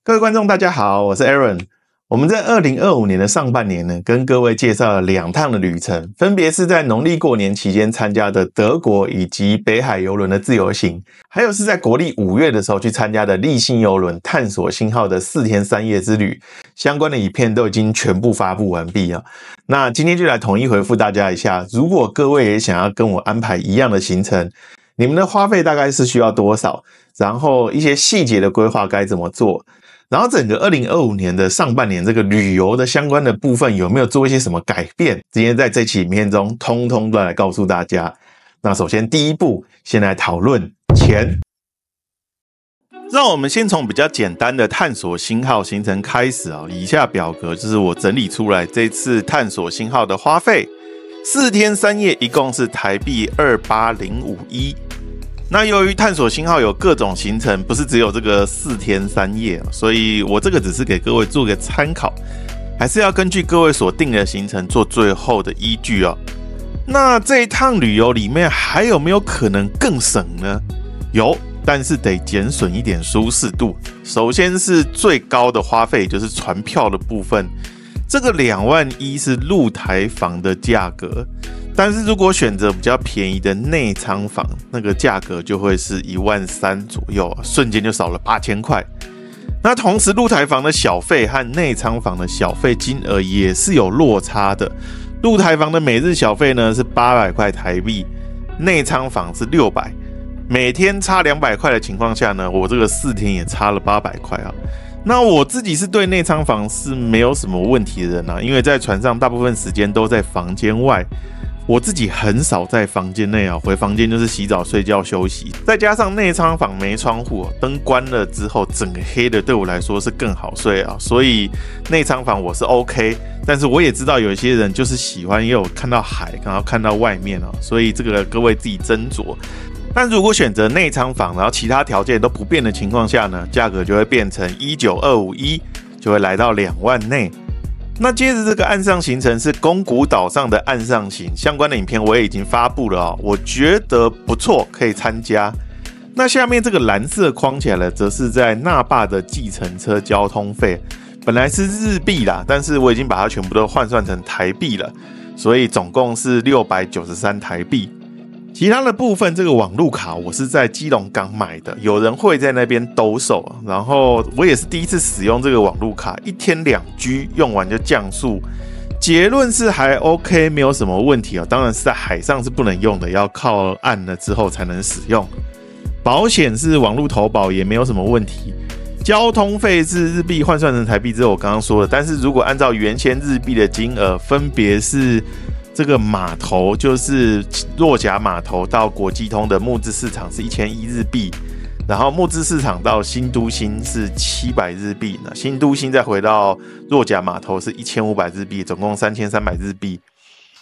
各位观众大家好，我是 Aaron。我们在2025年的上半年呢，跟各位介绍了2趟的旅程，分别是在农历过年期间参加的德国以及北海邮轮的自由行，还有是在国历5月的时候去参加的立信邮轮探索星号的4天3夜之旅。相关的影片都已经全部发布完毕啊。那今天就来统一回复大家一下，如果各位也想要跟我安排一样的行程，你们的花费大概是需要多少？然后一些细节的规划该怎么做？然后整个2025年的上半年这个旅游的相关的部分有没有做一些什么改变？今天在这期影片中通通都来告诉大家。那首先第一步，先来讨论钱。让我们先从比较简单的探索星号行程开始啊。以下表格就是我整理出来这次探索星号的花费，4天3夜一共是台币28051。那由于探索星号有各种行程，不是只有这个4天3夜，所以我这个只是给各位做个参考，还是要根据各位所定的行程做最后的依据哦。那这一趟旅游里面还有没有可能更省呢？有，但是得减损一点舒适度。首先是最高的花费，就是船票的部分，这个21000是入台房的价格。但是如果选择比较便宜的内舱房，那个价格就会是13000左右，瞬间就少了8000块。那同时入台房的小费和内舱房的小费金额也是有落差的。入台房的每日小费呢是800块台币，内舱房是600，每天差200块的情况下呢，我这个4天也差了800块啊。那我自己是对内舱房是没有什么问题的人啊，因为在船上大部分时间都在房间外。我自己很少在房间内啊，回房间就是洗澡、睡觉、休息。再加上内舱房没窗户，灯关了之后，整个黑的对我来说是更好睡啊。所以内舱房我是 OK， 但是我也知道有一些人就是喜欢也有看到海，然后看到外面啊，所以这个各位自己斟酌。但如果选择内舱房，然后其他条件都不变的情况下呢，价格就会变成19251，就会来到2万内。那接着这个岸上行程是宫古岛上的岸上行，相关的影片我也已经发布了哦，我觉得不错，可以参加。那下面这个蓝色框起来了，则是在那霸的计程车交通费，本来是日币啦，但是我已经把它全部都换算成台币了，所以总共是693台币。其他的部分，这个网路卡我是在基隆港买的，有人会在那边兜售，然后我也是第一次使用这个网路卡，1天2G 用完就降速，结论是还 OK， 没有什么问题哦。当然是在海上是不能用的，要靠岸了之后才能使用。保险是网路投保，也没有什么问题。交通费是日币换算成台币之后，我刚刚说了，但是如果按照原先日币的金额，分别是这个码头就是若甲码头到国际通的木质市场是1001日币，然后木质市场到新都心是700日币，那新都心再回到若甲码头是1500日币，总共3300日币。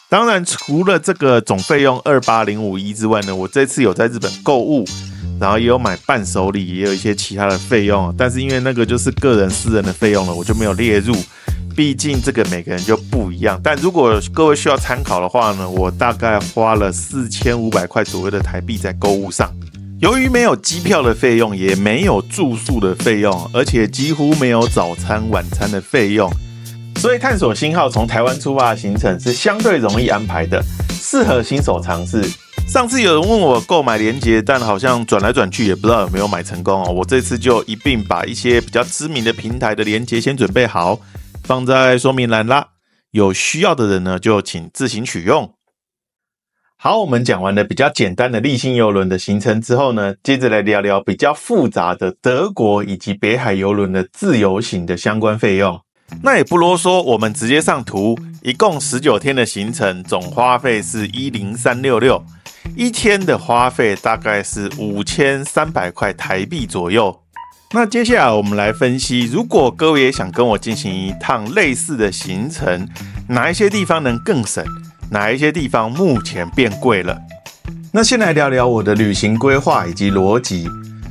当然除了这个总费用28051之外呢，我这次有在日本购物，然后也有买伴手礼，也有一些其他的费用，但是因为那个就是个人私人的费用了，我就没有列入。毕竟这个每个人就不一样，但如果各位需要参考的话呢，我大概花了4500块左右的台币在购物上。由于没有机票的费用，也没有住宿的费用，而且几乎没有早餐、晚餐的费用，所以探索星号从台湾出发的行程是相对容易安排的，适合新手尝试。上次有人问我购买连结，但好像转来转去也不知道有没有买成功哦。我这次就一并把一些比较知名的平台的连结先准备好，放在说明栏啦，有需要的人呢就请自行取用。好，我们讲完了比较简单的立信邮轮的行程之后呢，接着来聊聊比较复杂的德国以及北海邮轮的自由行的相关费用。那也不啰嗦，我们直接上图，一共19天的行程，总花费是10366，一天的花费大概是5300块台币左右。那接下来我们来分析，如果各位也想跟我进行一趟类似的行程，哪一些地方能更省，哪一些地方目前变贵了。那先来聊聊我的旅行规划以及逻辑。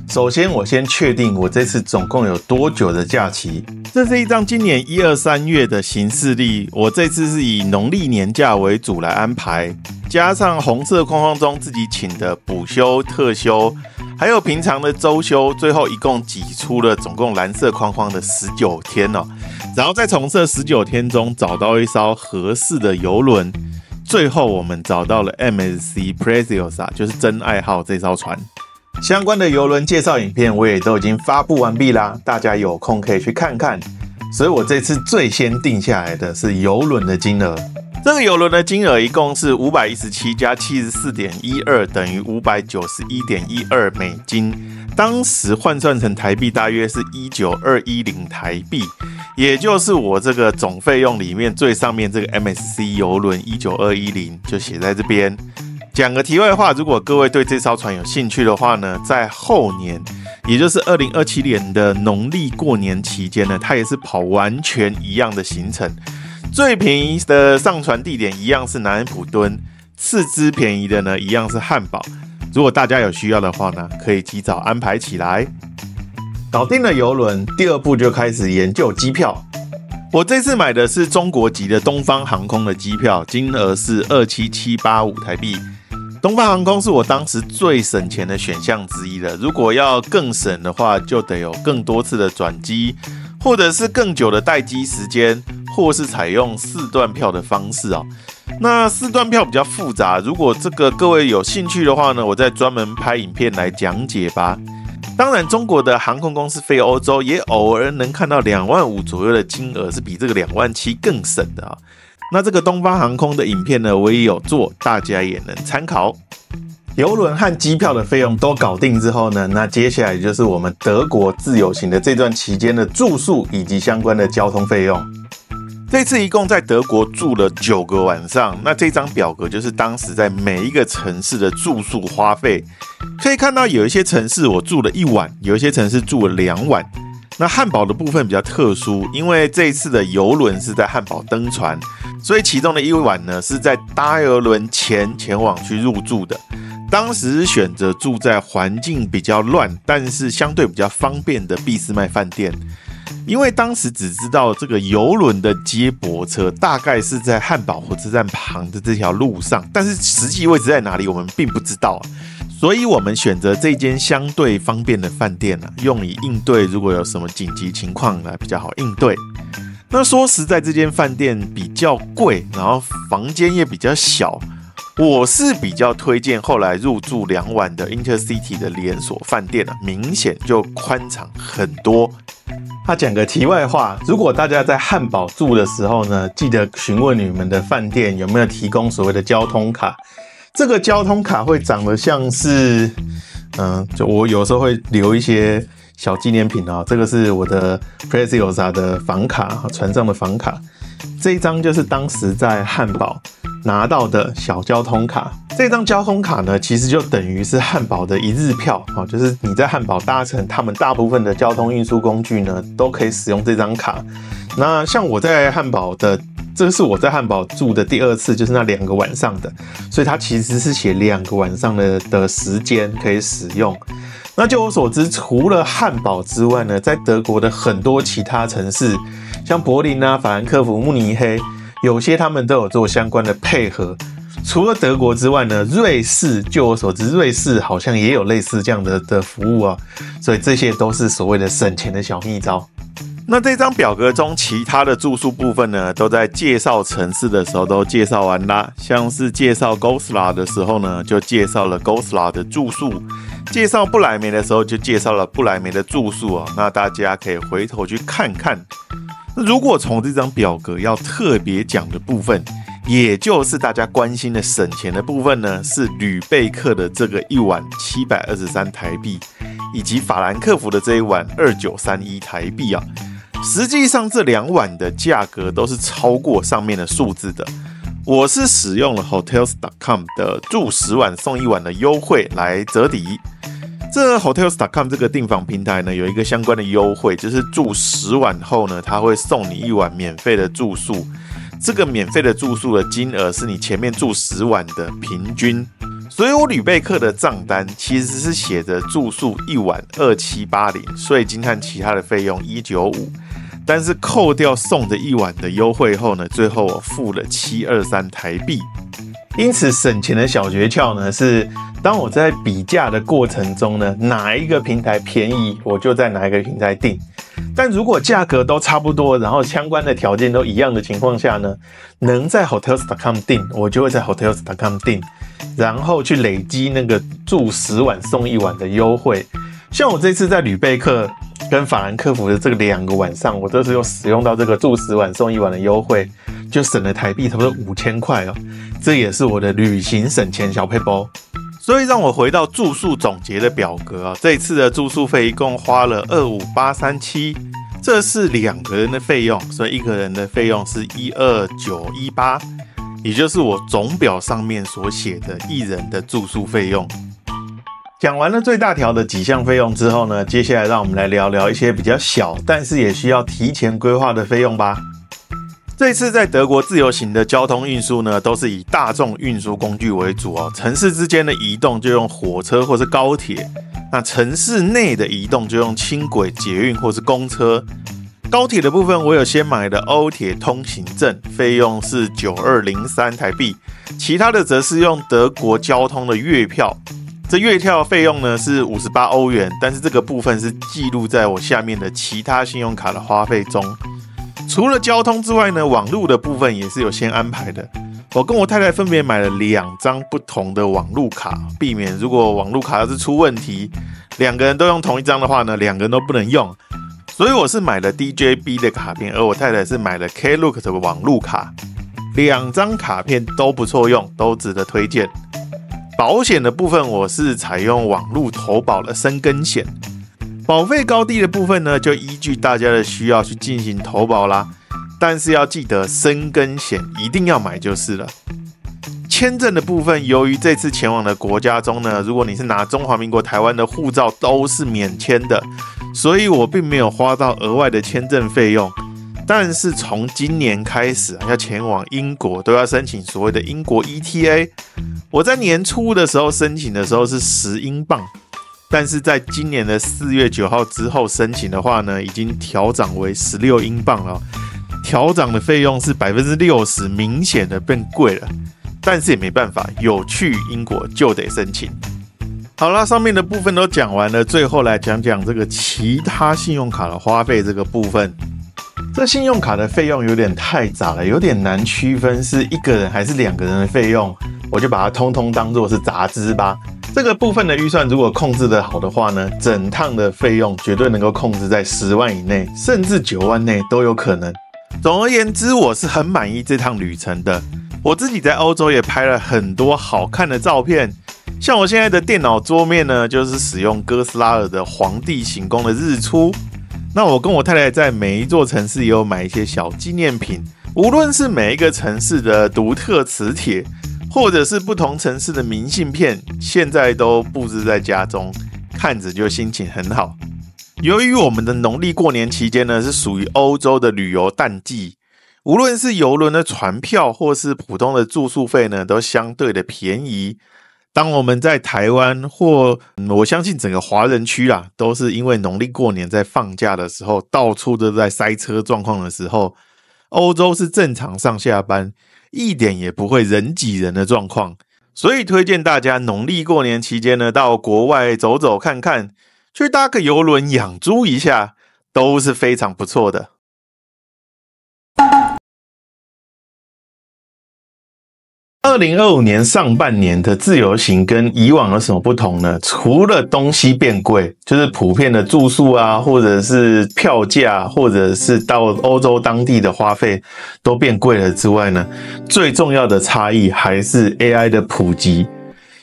首先我先确定我这次总共有多久的假期。这是一张今年1、2、3月的行事历，我这次是以农历年假为主来安排，加上红色框框中自己请的补休、特休，还有平常的周休，最后一共挤出了总共蓝色框框的19天哦，然后再从这19天中找到一艘合适的邮轮，最后我们找到了 MSC Preciosa， 就是真爱号这艘船。相关的邮轮介绍影片我也都已经发布完毕啦，大家有空可以去看看。所以我这次最先定下来的是邮轮的金额，这个邮轮的金额一共是517加 74.12 等于591.12美金，当时换算成台币大约是19210台币，也就是我这个总费用里面最上面这个 MSC 邮轮19210就写在这边。讲个题外话，如果各位对这艘船有兴趣的话呢，在后年，也就是2027年的农历过年期间呢，它也是跑完全一样的行程。最便宜的上船地点一样是南安普敦，次之便宜的呢一样是汉堡。如果大家有需要的话呢，可以及早安排起来。搞定了邮轮，第二步就开始研究机票。我这次买的是中国籍的东方航空的机票，金额是27785台币。东方航空是我当时最省钱的选项之一了。如果要更省的话，就得有更多次的转机，或者是更久的待机时间，或是采用4段票的方式哦。那4段票比较复杂，如果这个各位有兴趣的话呢，我再专门拍影片来讲解吧。当然，中国的航空公司飞欧洲也偶尔能看到25000左右的金额，是比这个27000更省的啊。那这个东方航空的影片呢，我也有做，大家也能参考。邮轮和机票的费用都搞定之后呢，那接下来就是我们德国自由行的这段期间的住宿以及相关的交通费用。这次一共在德国住了9个晚上，那这张表格就是当时在每一个城市的住宿花费。可以看到有一些城市我住了1晚，有一些城市住了2晚。那汉堡的部分比较特殊，因为这一次的邮轮是在汉堡登船，所以其中的1晚呢是在搭邮轮前往去入住的。当时选择住在环境比较乱，但是相对比较方便的俾斯麦饭店，因为当时只知道这个邮轮的接驳车大概是在汉堡火车站旁的这条路上，但是实际位置在哪里我们并不知道。所以我们选择这间相对方便的饭店用以应对如果有什么紧急情况来比较好应对。那说实在，这间饭店比较贵，然后房间也比较小，我是比较推荐后来入住2晚的 Intercity 的连锁饭店明显就宽敞很多。讲个题外话，如果大家在汉堡住的时候呢，记得询问你们的饭店有没有提供所谓的交通卡。这个交通卡会长得像是，就我有时候会留一些小纪念品啊。这个是我的 Preciosa 的房卡，船上的房卡。这一张就是当时在汉堡拿到的小交通卡。这张交通卡呢，其实就等于是汉堡的1日票啊，就是你在汉堡搭乘他们大部分的交通运输工具呢，都可以使用这张卡。那像我在汉堡的。这是我在汉堡住的第2次，就是那2个晚上的，所以它其实是写2个晚上的时间可以使用。那就我所知，除了汉堡之外呢，在德国的很多其他城市，像柏林啊、法兰克福、慕尼黑，有些他们都有做相关的配合。除了德国之外呢，瑞士，就我所知，瑞士好像也有类似这样的服务啊，所以这些都是所谓的省钱的小秘招。那这张表格中其他的住宿部分呢，都在介绍城市的时候都介绍完啦。像是介绍 Goslar 的时候呢，就介绍了 Goslar 的住宿；介绍不来梅的时候，就介绍了不来梅的住宿哦。那大家可以回头去看看。如果从这张表格要特别讲的部分，也就是大家关心的省钱的部分呢，是吕贝克的这个1晚723台币，以及法兰克福的这一晚2931台币啊。实际上这2晚的价格都是超过上面的数字的。我是使用了 Hotels.com 的住10晚送1晚的优惠来折抵。这 Hotels.com 这个订房平台呢，有一个相关的优惠，就是住10晚后呢，它会送你1晚免费的住宿。这个免费的住宿的金额是你前面住10晚的平均。所以我吕贝克的账单其实是写着住宿1晚2780，税金和其他的费用195，但是扣掉送的1晚的优惠后呢，最后我付了723台币。因此省钱的小诀窍呢是，当我在比价的过程中呢，哪一个平台便宜，我就在哪一个平台订。但如果价格都差不多，然后相关的条件都一样的情况下呢，能在 Hotels.com 订，我就会在 Hotels.com 订，然后去累积那个住10晚送1晚的优惠。像我这次在吕贝克跟法兰克福的这个2个晚上，我都是有使用到这个住10晚送1晚的优惠，就省了台币差不多5000块哦。这也是我的旅行省钱小撇步。所以让我回到住宿总结的表格啊，这一次的住宿费一共花了25837，这是2个人的费用，所以1个人的费用是12918，也就是我总表上面所写的1人的住宿费用。讲完了最大条的几项费用之后呢，接下来让我们来聊聊一些比较小，但是也需要提前规划的费用吧。这次在德国自由行的交通运输呢，都是以大众运输工具为主哦。城市之间的移动就用火车或是高铁，那城市内的移动就用轻轨、捷运或是公车。高铁的部分，我有先买的欧铁通行证，费用是9203台币，其他的则是用德国交通的月票。这月票费用呢是58欧元，但是这个部分是记录在我下面的其他信用卡的花费中。除了交通之外呢，网路的部分也是有先安排的。我跟我太太分别买了2张不同的网路卡，避免如果网路卡要是出问题，2个人都用同一张的话呢，2个人都不能用。所以我是买了 DJB 的卡片，而我太太是买了 Klook 的网路卡。2张卡片都不错用，都值得推荐。保险的部分，我是采用网路投保了深耕险。保费高低的部分呢，就依据大家的需要去进行投保啦。但是要记得深耕险一定要买就是了。签证的部分，由于这次前往的国家中呢，如果你是拿中华民国台湾的护照，都是免签的，所以我并没有花到额外的签证费用。但是从今年开始要前往英国，都要申请所谓的英国 ETA。我在年初的时候申请的时候是10英镑。但是在今年的4月9号之后申请的话呢，已经调涨为16英镑了。调涨的费用是60%，明显的变贵了。但是也没办法，有去英国就得申请。好啦，上面的部分都讲完了，最后来讲讲这个其他信用卡的花费这个部分。这信用卡的费用有点太杂了，有点难区分是1个人还是2个人的费用，我就把它通通当作是杂支吧。这个部分的预算如果控制得好的话呢，整趟的费用绝对能够控制在10万以内，甚至9万内都有可能。总而言之，我是很满意这趟旅程的。我自己在欧洲也拍了很多好看的照片，像我现在的电脑桌面呢，就是使用哥斯拉尔的皇帝行宫的日出。那我跟我太太在每一座城市也有买一些小纪念品，无论是每一个城市的独特磁铁，或者是不同城市的明信片，现在都布置在家中，看着就心情很好。由于我们的农历过年期间呢，是属于欧洲的旅游淡季，无论是邮轮的船票或是普通的住宿费呢，都相对的便宜。当我们在台湾或我相信整个华人区啦，都是因为农历过年在放假的时候，到处都在塞车状况的时候，欧洲是正常上下班，一点也不会人挤人的状况。所以推荐大家农历过年期间呢，到国外走走看看，去搭个邮轮养猪一下，都是非常不错的。2025年上半年的自由行跟以往有什么不同呢？除了东西变贵，就是普遍的住宿啊，或者是票价，或者是到欧洲当地的花费都变贵了之外呢，最重要的差异还是 AI 的普及。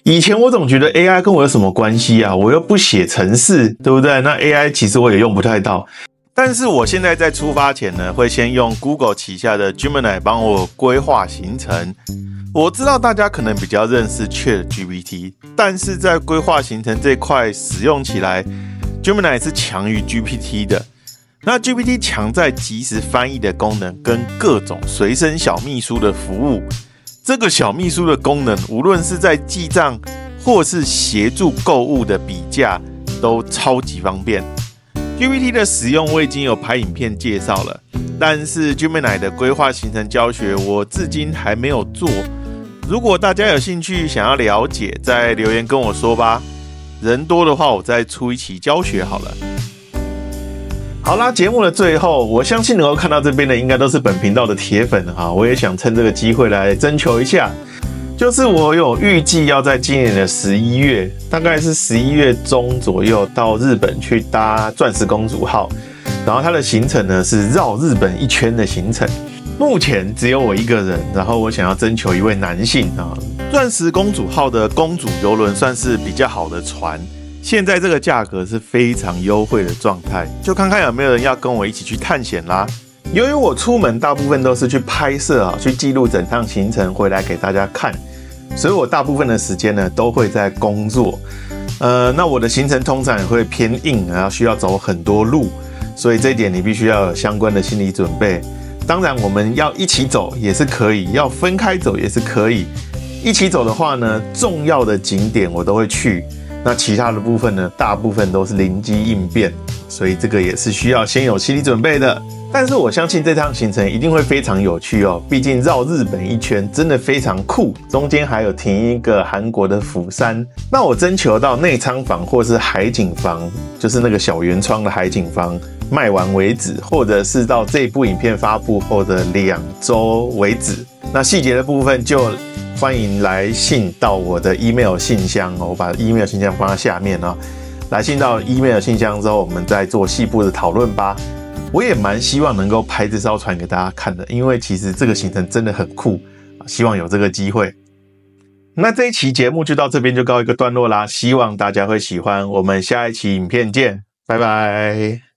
以前我总觉得 AI 跟我有什么关系啊？我又不写程式，对不对？那 AI 其实我也用不太到。但是我现在在出发前呢，会先用 Google 旗下的 Gemini 帮我规划行程。我知道大家可能比较认识 ChatGPT， 但是在规划行程这块使用起来 Gemini 是强于 GPT 的。那 GPT 强在即时翻译的功能跟各种随身小秘书的服务。这个小秘书的功能，无论是在记账或是协助购物的比价，都超级方便。GPT 的使用我已经有拍影片介绍了，但是 Gemini 的规划行程教学我至今还没有做。如果大家有兴趣想要了解，再留言跟我说吧。人多的话，我再出一期教学好了。好啦，节目的最后，我相信能够看到这边的应该都是本频道的铁粉哈。我也想趁这个机会来征求一下，就是我有预计要在今年的11月，大概是11月中左右到日本去搭钻石公主号，然后它的行程呢是绕日本一圈的行程。目前只有我一个人，然后我想要征求一位男性啊。钻石公主号的公主邮轮算是比较好的船，现在这个价格是非常优惠的状态，就看看有没有人要跟我一起去探险啦。由于我出门大部分都是去拍摄啊，去记录整趟行程回来给大家看，所以我大部分的时间呢都会在工作。那我的行程通常也会偏硬，然后需要走很多路，所以这一点你必须要有相关的心理准备。当然，我们要一起走也是可以，要分开走也是可以。一起走的话呢，重要的景点我都会去，那其他的部分呢，大部分都是灵机应变，所以这个也是需要先有心理准备的。但是我相信这趟行程一定会非常有趣哦，毕竟绕日本一圈真的非常酷，中间还有停一个韩国的釜山。那我征求到内舱房或是海景房，就是那个小圆窗的海景房卖完为止，或者是到这部影片发布后的2周为止。那细节的部分就欢迎来信到我的 email 信箱哦，我把 email 信箱放在下面哦。来信到 email 信箱之后，我们再做细部的讨论吧。我也蛮希望能够拍这艘船给大家看的，因为其实这个行程真的很酷，希望有这个机会。那这一期节目就到这边就告一个段落啦，希望大家会喜欢，我们下一期影片见，拜拜。